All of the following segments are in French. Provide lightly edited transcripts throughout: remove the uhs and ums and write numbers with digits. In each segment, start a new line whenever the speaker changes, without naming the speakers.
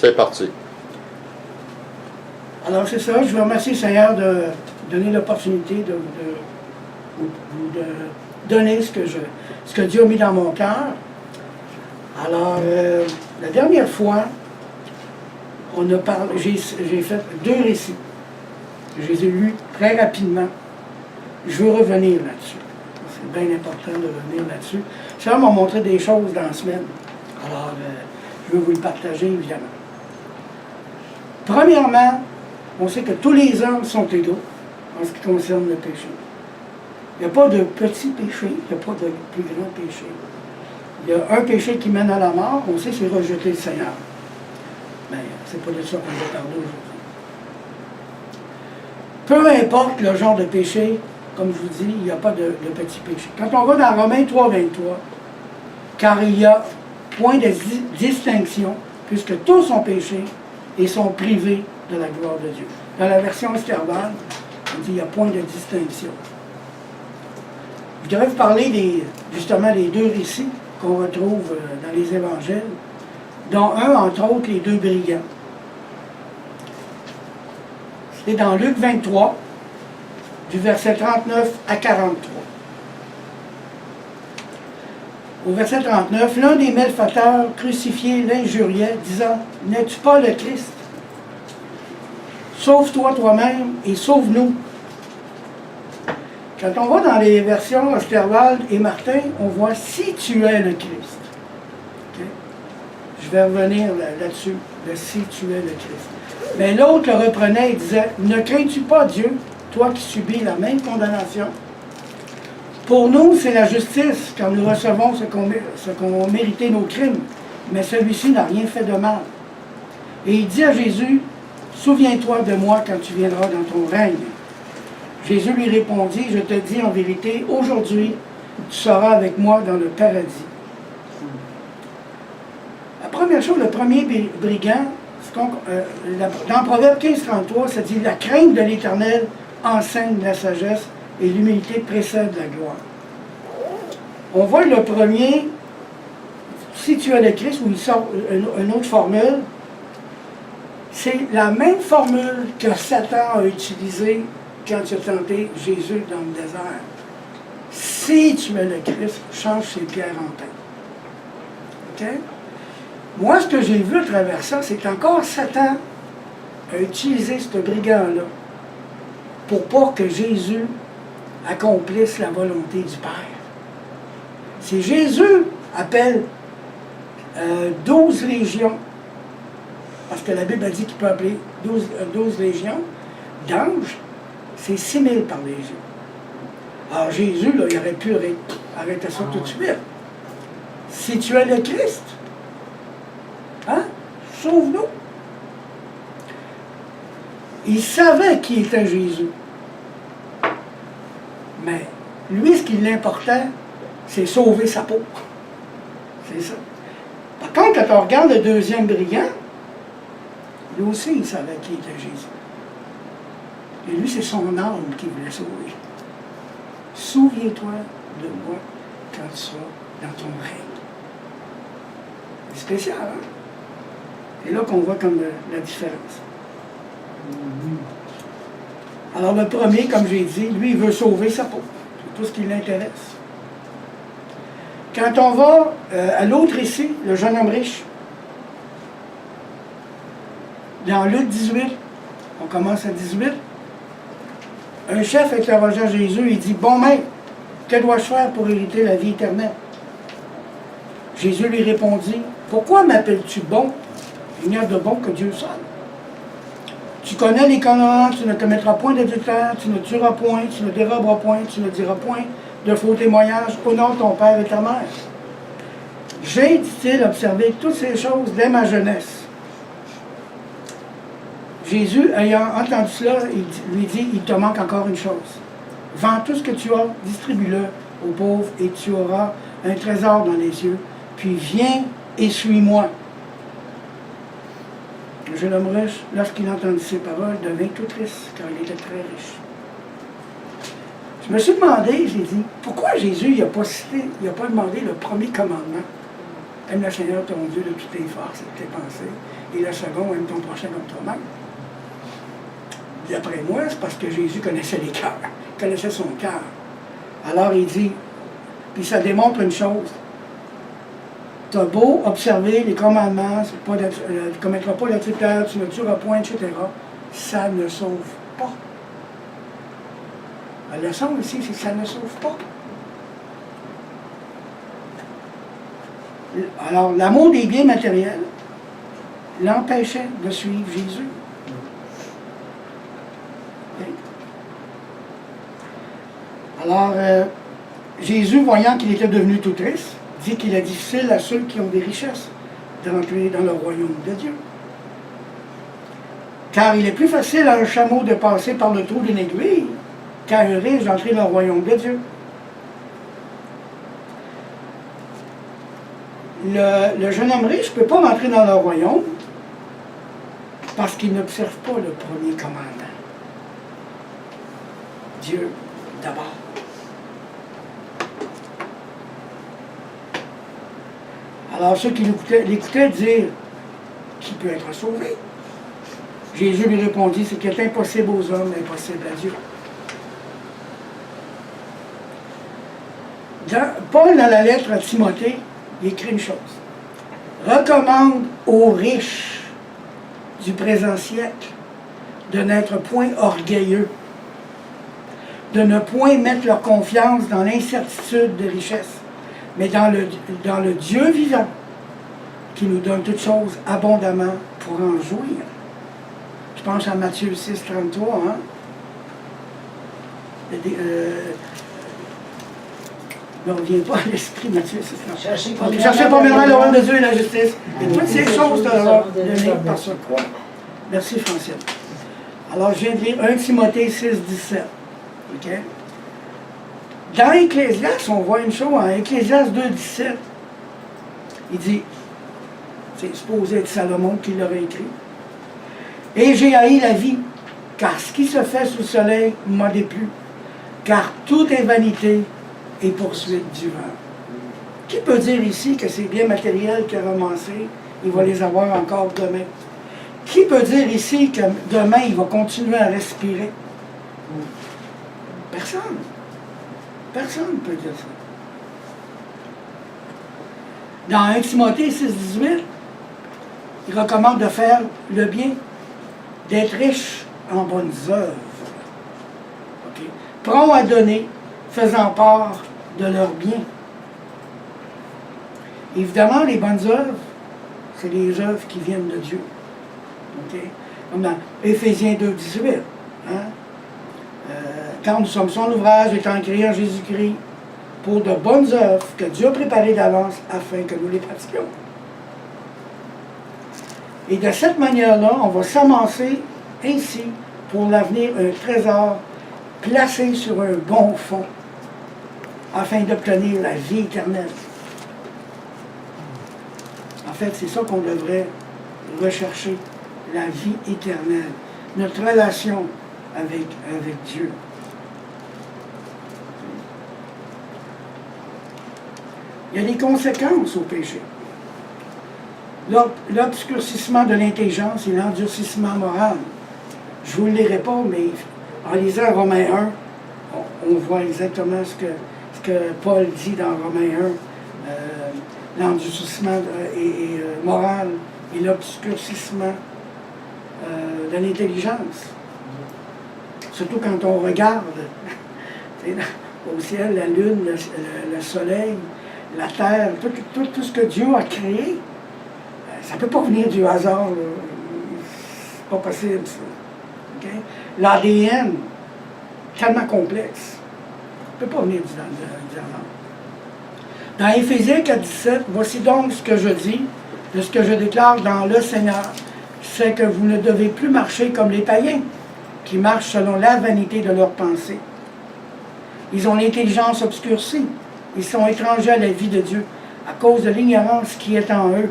c'est parti.
Alors c'est ça, je veux remercier le Seigneur de donner l'opportunité de donner ce que Dieu a mis dans mon cœur. Alors, la dernière fois, j'ai fait 2 récits. Je les ai lus très rapidement. Je veux revenir là-dessus. C'est bien important de revenir là-dessus. Ça m'a montré des choses dans la semaine. Alors, je veux vous le partager, évidemment. Premièrement, on sait que tous les hommes sont égaux en ce qui concerne le péché. Il n'y a pas de petit péché, il n'y a pas de plus grand péché. Il y a un péché qui mène à la mort, on sait c'est rejeter le Seigneur. Mais c'est pas de ça qu'on va parler aujourd'hui. Peu importe le genre de péché, comme je vous dis, il n'y a pas de petit péché. Quand on va dans Romains 3, 23, car il y a point de distinction, puisque tous sont péchés et sont privés de la gloire de Dieu. Dans la version Sterval, on dit qu'il n'y a point de distinction. Je devrais vous parler justement des 2 récits qu'on retrouve dans les évangiles, dont un, entre autres, les 2 brigands. C'est dans Luc 23, du verset 39 à 43. Au verset 39, l'un des malfaiteurs crucifiés l'injuriait, disant, « N'es-tu pas le Christ? Sauve-toi toi-même et sauve-nous. » Quand on va dans les versions Osterwald et Martin, on voit « Si tu es le Christ ». Okay? Je vais revenir là-dessus, le « Si tu es le Christ ». Mais l'autre le reprenait et disait « Ne crains-tu pas Dieu, toi qui subis la même condamnation? Pour nous, c'est la justice, car nous recevons ce qu'ont mérité nos crimes, mais celui-ci n'a rien fait de mal. » Et il dit à Jésus, « Souviens-toi de moi quand tu viendras dans ton règne. » Jésus lui répondit, « Je te dis en vérité, aujourd'hui, tu seras avec moi dans le paradis. » La première chose, le premier brigand, dans Proverbe 15-33, ça dit « La crainte de l'Éternel enseigne la sagesse et l'humilité précède la gloire. » On voit le premier, si tu es le Christ, où il sort une autre formule, c'est la même formule que Satan a utilisée quand il a tenté Jésus dans le désert. Si tu es le Christ, change ces pierres en pain. OK? Moi, ce que j'ai vu à travers ça, c'est qu'encore Satan a utilisé ce brigand-là pour pas que Jésus accomplisse la volonté du Père. Si Jésus appelle 12 légions, parce que la Bible a dit qu'il peut appeler 12 légions d'anges, c'est 6 000 par légion. Alors Jésus, là, il aurait pu arrêter ça tout de suite. Si tu es le Christ, hein, sauve-nous. Il savait qui était Jésus. Mais lui, ce qui l'importait, c'est sauver sa peau. C'est ça. Par contre, quand on regarde le deuxième brigand, lui aussi, il savait qui était Jésus. Et lui, c'est son âme qui voulait sauver. Souviens-toi de moi quand tu seras dans ton règne. C'est spécial, hein? C'est là qu'on voit comme la différence. Alors le premier, comme j'ai dit, lui, il veut sauver sa peau. C'est tout ce qui l'intéresse. Quand on va à l'autre ici, le jeune homme riche, dans Luc 18, on commence à 18, un chef interrogea Jésus, il dit, « Bon maître, que dois-je faire pour hériter la vie éternelle? » Jésus lui répondit, « Pourquoi m'appelles-tu bon? Il n'y a de bon que Dieu seul. Tu connais les commandements, tu ne commettras point d'adultère, tu ne tueras point, tu ne déroberas point, tu ne diras point de faux témoignages, honore ton père et ta mère. J'ai, dit-il, observé toutes ces choses dès ma jeunesse. » Jésus, ayant entendu cela, il lui dit, « Il te manque encore une chose. Vends tout ce que tu as, distribue-le aux pauvres, et tu auras un trésor dans les cieux. Puis viens et suis-moi. » Le jeune homme riche, lorsqu'il entendit ces paroles, devint tout triste, car il était très riche. Je me suis demandé, j'ai dit, pourquoi Jésus n'a pas demandé le premier commandement? aime le Seigneur ton Dieu de toutes tes forces et de tes pensées. Et le second, aime ton prochain comme toi-même. D'après moi, c'est parce que Jésus connaissait les cœurs, connaissait son cœur. Alors il dit, puis ça démontre une chose. Tu as beau observer les commandements, tu ne commettras pas l'adultère, tu ne tueras point, etc. Ça ne sauve pas. La leçon ici, c'est que ça ne sauve pas. Alors, l'amour des biens matériels l'empêchait de suivre Jésus. Alors, Jésus, voyant qu'il était devenu tout triste, dit qu'il est difficile à ceux qui ont des richesses d'entrer dans le royaume de Dieu. Car il est plus facile à un chameau de passer par le trou d'une aiguille qu'à un riche d'entrer dans le royaume de Dieu. Le jeune homme riche ne peut pas rentrer dans le royaume parce qu'il n'observe pas le premier commandement. Dieu d'abord. Alors ceux qui l'écoutaient dire qui peut être sauvé. Jésus lui répondit, ce qui est impossible aux hommes, est impossible à Dieu. Paul, dans la lettre à Timothée, il écrit une chose. Recommande aux riches du présent siècle de n'être point orgueilleux, de ne point mettre leur confiance dans l'incertitude de richesse, mais dans le Dieu vivant, qui nous donne toutes choses abondamment pour en jouir. Je pense à Matthieu 6, 33, hein? Ne revient pas à l'esprit, Matthieu 6, 33. Cherchez premièrement le royaume de Dieu et la justice. Et toutes ces choses seront données par ce croix. Merci, Francine. Alors, je viens de lire 1 Timothée 6, 17. OK? Dans Ecclésiaste, on voit une chose, en Ecclésiaste 2, 17, il dit, c'est supposé être Salomon qui l'aurait écrit, « Et j'ai haï la vie, car ce qui se fait sous le soleil m'a déplu, car tout est vanité et poursuite du vent. » Qui peut dire ici que c'est bien matériel qu'il a ramassé, il va les avoir encore demain? Qui peut dire ici que demain, il va continuer à respirer? Personne. Personne ne peut dire ça. Dans 1 Timothée 6, 18, il recommande de faire le bien, d'être riche en bonnes œuvres. Okay. Prompt à donner, faisant part de leurs biens. Évidemment, les bonnes œuvres, c'est les œuvres qui viennent de Dieu. Okay. Comme dans Éphésiens 2, 18. Hein? Quand nous sommes son ouvrage étant créé en Jésus-Christ pour de bonnes œuvres que Dieu a préparées d'avance afin que nous les pratiquions. Et de cette manière-là, on va s'amasser ainsi pour l'avenir un trésor placé sur un bon fond afin d'obtenir la vie éternelle. En fait, c'est ça qu'on devrait rechercher, la vie éternelle, notre relation avec Dieu. Il y a des conséquences au péché. L'obscurcissement de l'intelligence et l'endurcissement moral. Je ne vous le lirai pas, mais en lisant Romains 1, on voit exactement ce que Paul dit dans Romains 1, l'endurcissement moral et l'obscurcissement de l'intelligence. Surtout quand on regarde au ciel, la lune, le soleil, la terre, tout ce que Dieu a créé, ça ne peut pas venir du hasard. C'est pas possible, ça. Okay? L'ADN, tellement complexe, ne peut pas venir du hasard. Dans Éphésiens 4, 17, voici donc ce que je dis, de ce que je déclare dans le Seigneur, c'est que vous ne devez plus marcher comme les païens, qui marchent selon la vanité de leurs pensées. Ils ont l'intelligence obscurcie. Ils sont étrangers à la vie de Dieu à cause de l'ignorance qui est en eux,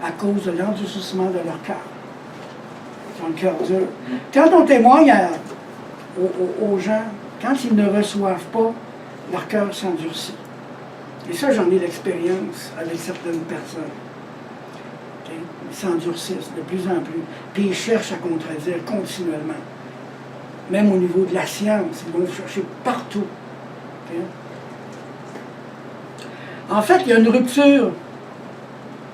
à cause de l'endurcissement de leur cœur. Ils ont le cœur dur. Quand on témoigne aux gens, quand ils ne reçoivent pas, leur cœur s'endurcit. Et ça, j'en ai l'expérience avec certaines personnes. Okay? Ils s'endurcissent de plus en plus. Puis ils cherchent à contredire continuellement. Même au niveau de la science, ils vont chercher partout. Okay? En fait, il y a une rupture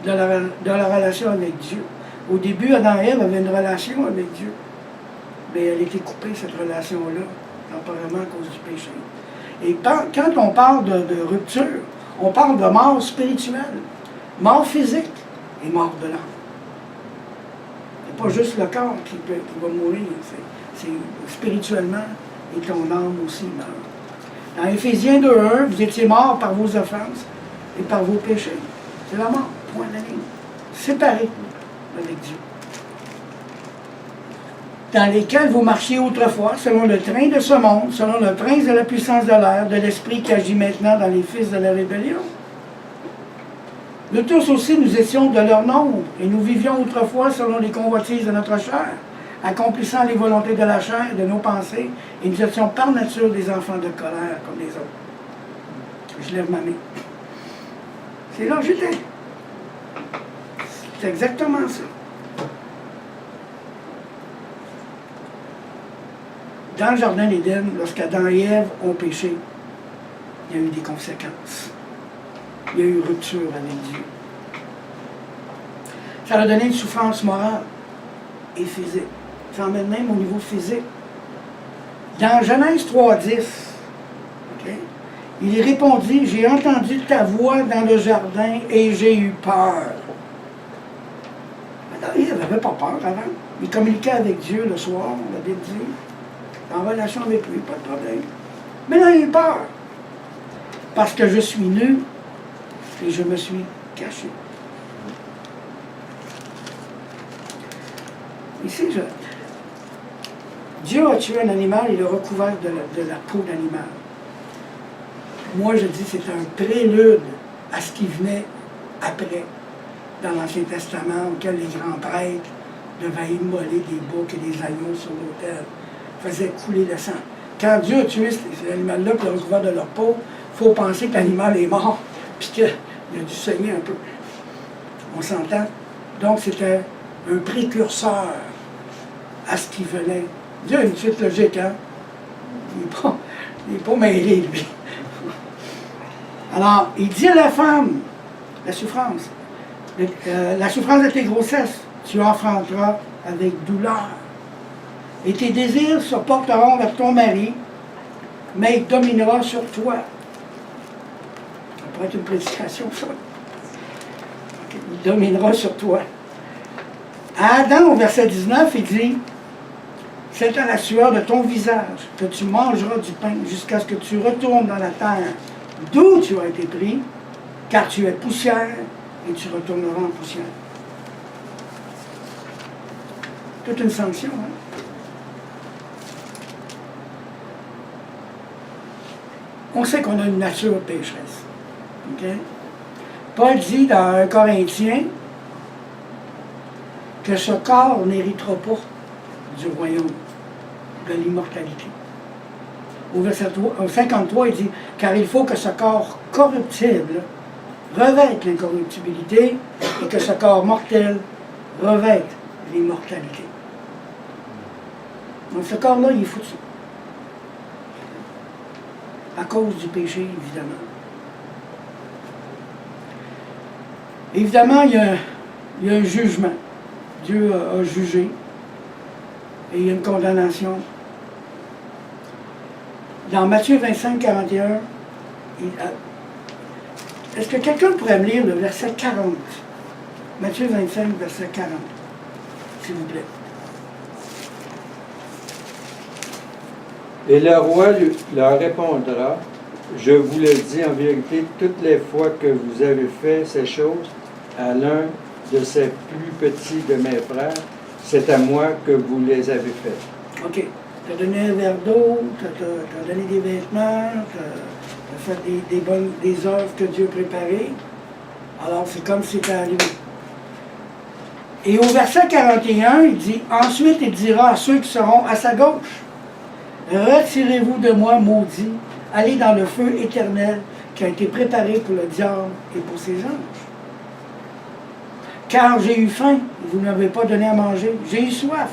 de la relation avec Dieu. Au début, Adam et Ève avaient une relation avec Dieu. Mais elle a été coupée, cette relation-là, temporairement à cause du péché. Et quand on parle de rupture, on parle de mort spirituelle, mort physique et mort de l'âme. C'est pas juste le corps qui va mourir, c'est spirituellement et ton âme aussi meurt. Dans Éphésiens 2:1, vous étiez morts par vos offenses et par vos péchés. C'est la mort, point de la ligne. Séparés avec Dieu. Dans lesquels vous marchiez autrefois, selon le train de ce monde, selon le prince de la puissance de l'air, de l'esprit qui agit maintenant dans les fils de la rébellion. Nous tous aussi, nous étions de leur nombre, et nous vivions autrefois selon les convoitises de notre chair, accomplissant les volontés de la chair et de nos pensées, et nous étions par nature des enfants de colère comme les autres. Je lève ma main. C'est là que j'étais. C'est exactement ça. Dans le jardin d'Éden, lorsqu'Adam et Ève ont péché, il y a eu des conséquences. Il y a eu rupture avec Dieu. Ça a donné une souffrance morale et physique. Ça emmène même au niveau physique. Dans Genèse 3:10, okay, il répondit, « J'ai entendu ta voix dans le jardin et j'ai eu peur. » Adam et Ève n'avaient pas peur avant. Ils communiquaient avec Dieu le soir, la Bible dit. En relation avec lui, pas de problème. Mais là, il a eu peur. Parce que je suis nu et je me suis caché. Ici, Dieu a tué un animal et l'a recouvert de la peau d'animal. Moi, je dis que c'est un prélude à ce qui venait après, dans l'Ancien Testament, auquel les grands prêtres devaient immoler des boucs et des agneaux sur l'autel. Faisait couler le sang. Quand Dieu a tué ces animaux-là et l'a recouvert de leur peau, il faut penser que l'animal est mort puis qu'il a dû saigner un peu. On s'entend? Donc, c'était un précurseur à ce qui venait. Dieu a une suite logique, hein? Il n'est pas mêlé, lui. Alors, il dit à la femme, la souffrance de tes grossesses, tu enfanteras avec douleur. Et tes désirs se porteront vers ton mari, mais il dominera sur toi. Ça pourrait être une prédication, ça. Il dominera sur toi. À Adam, au verset 19, il dit, « C'est à la sueur de ton visage que tu mangeras du pain jusqu'à ce que tu retournes dans la terre d'où tu as été pris, car tu es poussière et tu retourneras en poussière. » Toute une sanction, hein? On sait qu'on a une nature pécheresse. Okay? Paul dit dans 1 Corinthiens que ce corps n'héritera pas du royaume de l'immortalité. Au verset 53, il dit « Car il faut que ce corps corruptible revête l'incorruptibilité et que ce corps mortel revête l'immortalité. » Donc ce corps-là, il est foutu. À cause du péché, évidemment. Évidemment, il y a un jugement. Dieu a jugé. Et il y a une condamnation. Dans Matthieu 25, 41, est-ce que quelqu'un pourrait me lire le verset 40? Matthieu 25, verset 40, s'il vous plaît.
Et le roi leur répondra, « Je vous le dis en vérité, toutes les fois que vous avez fait ces choses à l'un de ces plus petits de mes frères, c'est à moi que vous les avez faites. »
OK. Tu as donné un verre d'eau, tu as donné des vêtements, tu as fait des œuvres que Dieu a préparées. Alors, c'est comme si c'était arrivé. Et au verset 41, il dit, « Ensuite, il dira à ceux qui seront à sa gauche, « Retirez-vous de moi, maudits, allez dans le feu éternel qui a été préparé pour le diable et pour ses anges. Car j'ai eu faim, et vous ne m'avez pas donné à manger. J'ai eu soif,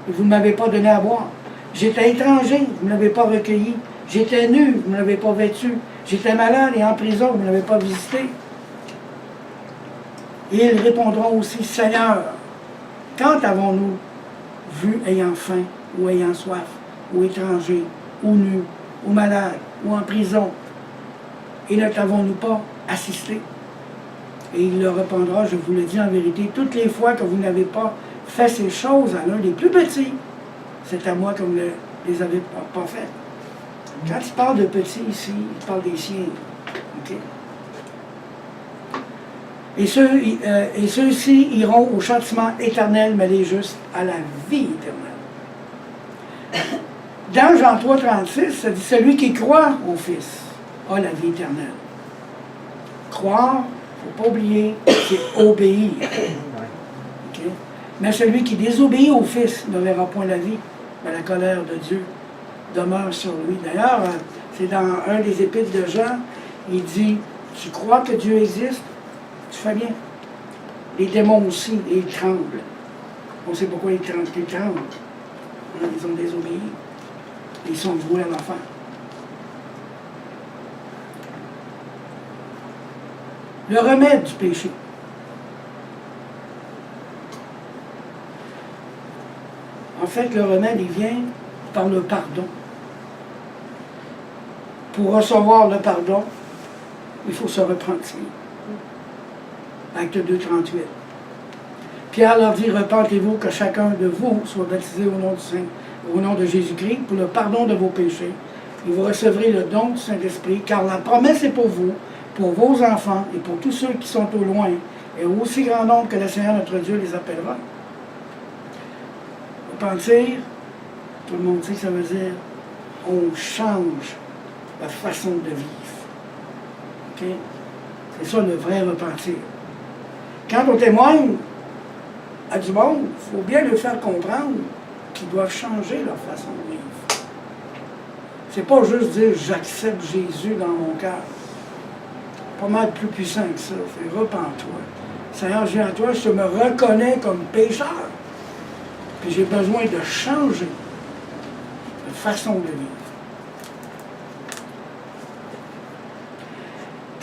et vous ne m'avez pas donné à boire. J'étais étranger, vous ne m'avez pas recueilli. J'étais nu, vous ne m'avez pas vêtu. J'étais malade et en prison, vous ne m'avez pas visité. Et ils répondront aussi, Seigneur, quand avons-nous vu ayant faim, ou ayant soif, ou étranger, ou nu, ou malade, ou en prison, et ne t'avons-nous pas assisté? Et il leur répondra, je vous le dis en vérité, toutes les fois que vous n'avez pas fait ces choses à l'un des plus petits, c'est à moi que vous ne les avez pas faites. Quand il parle de petits ici, il parle des siens. Okay? Et ceux-ci iront au châtiment éternel, mais les justes à la vie éternelle. Dans Jean 3, 36, ça dit, celui qui croit au Fils a la vie éternelle. Croire, il ne faut pas oublier, c'est obéir. Okay? Mais celui qui désobéit au Fils ne verra point la vie, mais la colère de Dieu demeure sur lui. D'ailleurs, c'est dans un des épîtres de Jean, il dit, tu crois que Dieu existe? Tu fais bien. Les démons aussi, ils tremblent. On sait pourquoi ils tremblent. Ils ont désobéi. Ils sont voués à l'enfer. Le remède du péché. En fait, le remède, il vient par le pardon. Pour recevoir le pardon, il faut se repentir. Acte 2, 38. Pierre leur dit, repentez-vous que chacun de vous soit baptisé au nom de Jésus-Christ pour le pardon de vos péchés. Et vous recevrez le don du Saint-Esprit, car la promesse est pour vous, pour vos enfants et pour tous ceux qui sont au loin, et au aussi grand nombre que le Seigneur notre Dieu les appellera. Repentir, tout le monde sait que ça veut dire, on change la façon de vivre. Okay? C'est ça le vrai repentir. Quand on témoigne à du monde, il faut bien leur faire comprendre qu'ils doivent changer leur façon de vivre. C'est pas juste dire j'accepte Jésus dans mon cœur. Pas mal plus puissant que ça. C'est repens-toi. Seigneur, je viens à toi, je me reconnais comme pécheur. Puis j'ai besoin de changer de façon de vivre.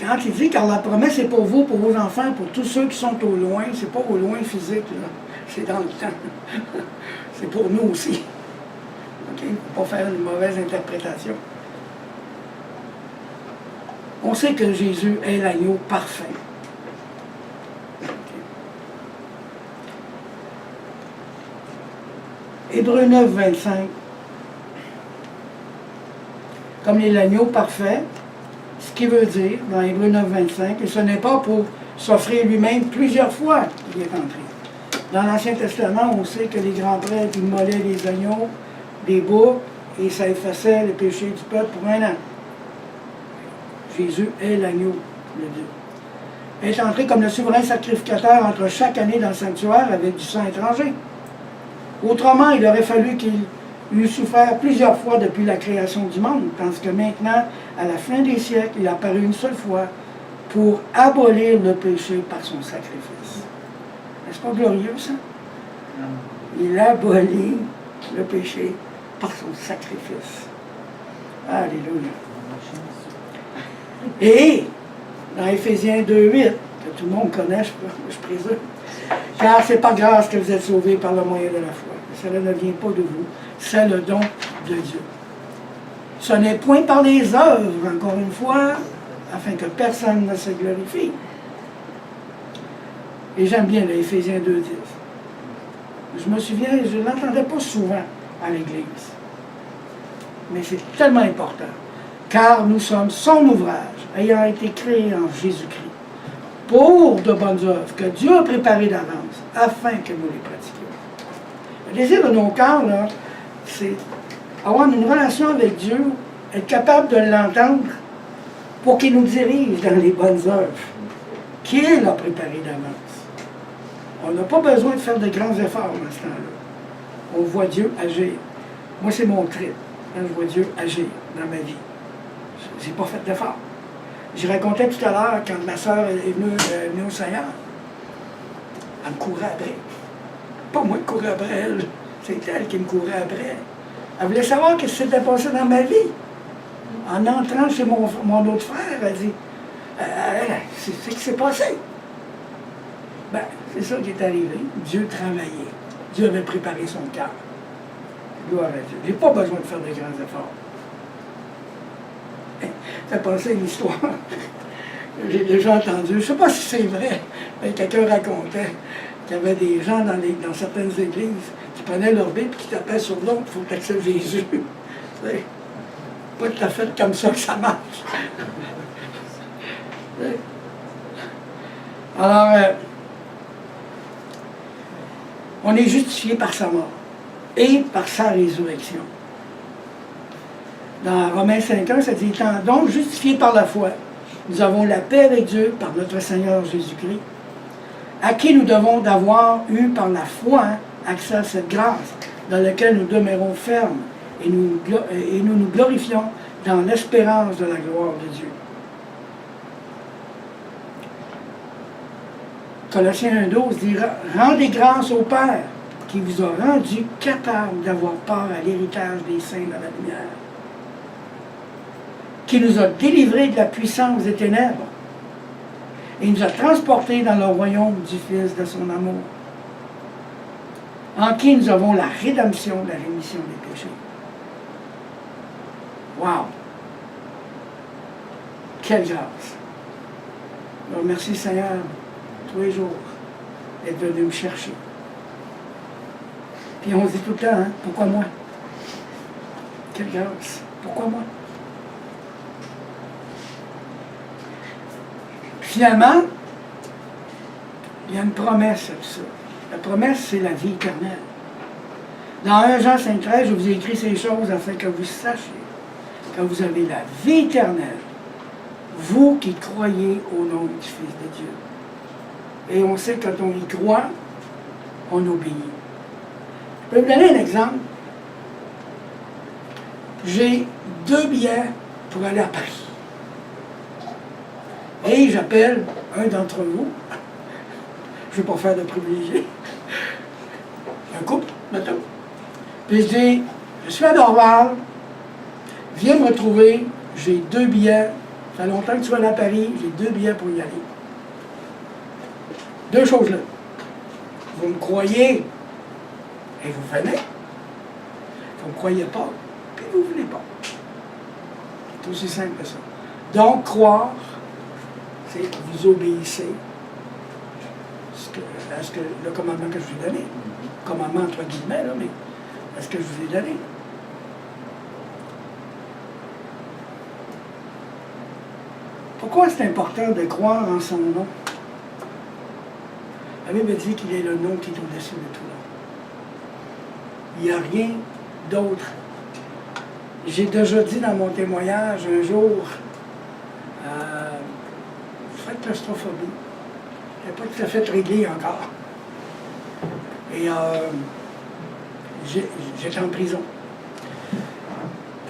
Quand il dit, car la promesse est pour vous, pour vos enfants, pour tous ceux qui sont au loin, c'est pas au loin physique, là. C'est dans le temps. C'est pour nous aussi. Okay? Il ne faut pas faire une mauvaise interprétation. On sait que Jésus est l'agneau parfait. Okay. Hébreux 9, 25. Comme il est l'agneau parfait, ce qui veut dire, dans Hébreux 9, 25, et ce n'est pas pour s'offrir lui-même plusieurs fois qu'il est entré. Dans l'Ancien Testament, on sait que les grands prêtres immolaient les agneaux, des boucs, et ça effaçait le péché du peuple pour 1 an. Jésus est l'agneau de Dieu. Il est entré comme le souverain sacrificateur entre chaque année dans le sanctuaire avec du sang étranger. Autrement, il aurait fallu qu'il eût souffert plusieurs fois depuis la création du monde, tandis que maintenant, à la fin des siècles, il a apparu une seule fois pour abolir le péché par son sacrifice. N'est-ce pas glorieux, ça? Il abolit le péché par son sacrifice. Alléluia. Et, dans Éphésiens 2,8, que tout le monde connaît, je présume, car c'est par grâce que vous êtes sauvés par le moyen de la foi. Cela ne vient pas de vous, c'est le don de Dieu. Ce n'est point par les œuvres, encore une fois, afin que personne ne se glorifie. Et j'aime bien Éphésiens 2,10. Je me souviens, je ne l'entendais pas souvent à l'Église. Mais c'est tellement important. Car nous sommes son ouvrage, ayant été créés en Jésus-Christ, pour de bonnes œuvres que Dieu a préparées d'avance, afin que nous les pratiquions. Le désir de nos cœurs, là, c'est avoir une relation avec Dieu, être capable de l'entendre pour qu'il nous dirige dans les bonnes œuvres qu'il a préparées d'avance. On n'a pas besoin de faire de grands efforts dans ce temps-là. On voit Dieu agir. Moi, c'est mon trait. Quand je vois Dieu agir dans ma vie. Je n'ai pas fait d'effort. Je racontais tout à l'heure, quand ma soeur est venue au Seigneur, elle me courait après. Pas moi qui courais après elle, c'est elle qui me courait après. Elle voulait savoir ce qui s'était passé dans ma vie. En entrant chez mon autre frère, elle dit c'est ce qui s'est passé. Ben, c'est ça qui est arrivé. Dieu travaillait. Dieu avait préparé son cœur. Gloire à Dieu. Je n'ai pas besoin de faire de grands efforts. Ça passait une histoire. J'ai déjà entendu, je ne sais pas si c'est vrai, mais quelqu'un racontait qu'il y avait des gens dans certaines églises qui prenaient leur Bible et qui tapaient sur l'autre, il faut que tu acceptes Jésus. C'est pas tout à fait comme ça que ça marche. Alors, on est justifié par sa mort et par sa résurrection. Dans Romains 5.1, ça dit « Étant donc justifiés par la foi, nous avons la paix avec Dieu par notre Seigneur Jésus-Christ, à qui nous devons d'avoir eu par la foi accès à cette grâce, dans laquelle nous demeurons fermes et nous nous glorifions dans l'espérance de la gloire de Dieu. » Colossiens 1.12 dit « Rendez grâce au Père, qui vous a rendu capable d'avoir part à l'héritage des saints dans la lumière, qui nous a délivrés de la puissance des ténèbres et nous a transportés dans le royaume du Fils de son amour, en qui nous avons la rédemption, la rémission des péchés. » Wow! Quelle grâce! Alors, merci Seigneur, tous les jours, d'être venu me chercher. Puis on se dit tout le temps, hein, pourquoi moi? Quelle grâce! Pourquoi moi? Finalement, il y a une promesse à tout ça. La promesse, c'est la vie éternelle. Dans 1 Jean 5.13, je vous ai écrit ces choses afin que vous sachiez que vous avez la vie éternelle, vous qui croyez au nom du Fils de Dieu. Et on sait que quand on y croit, on obéit. Je peux vous donner un exemple. J'ai 2 billets pour aller à Paris. Et j'appelle un d'entre vous, je ne vais pas faire de privilégié, un couple, mettons. Puis je dis, je suis à Dorval, viens me retrouver, j'ai 2 billets, ça fait longtemps que tu vas aller à Paris, j'ai 2 billets pour y aller. 2 choses là. Vous me croyez, et vous venez. Vous ne me croyez pas, puis vous ne venez pas. C'est aussi simple que ça. Donc, croire, c'est vous obéissez à ce que le commandement que je vous ai donné. Commandement entre guillemets, là, mais à ce que je vous ai donné. Pourquoi c'est important de croire en son nom? La Bible dit qu'il est le nom qui est au-dessus de tout nom. Il n'y a rien d'autre. J'ai déjà dit dans mon témoignage un jour, de claustrophobie. Je n'ai pas tout à fait réglé encore. Et j'étais en prison.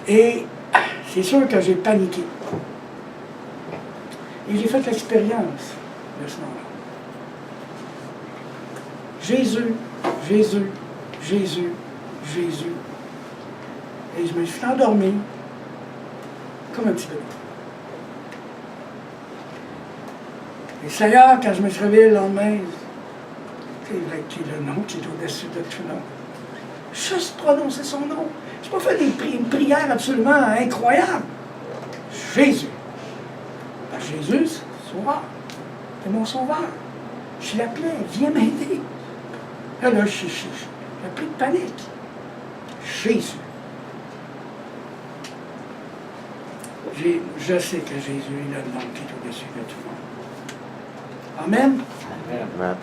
Et c'est sûr que j'ai paniqué. Et j'ai fait l'expérience de ce nom-là. Jésus, Jésus, Jésus, Jésus. Et je me suis endormi comme un petit bébé. Et Seigneur, quand je me suis réveillé le lendemain, c'est vrai qu'il est le nom qui est au-dessus de tout nom. Juste prononcer son nom. Je n'ai pas fait une prière absolument incroyable. Jésus. Ben, Jésus, c'est sauveur. C'est mon sauveur. Je l'appelais, viens m'aider. Là, j'ai pris de panique. Jésus. Je sais que Jésus est le nom qui est au-dessus de tout le monde. Amen.
Amen.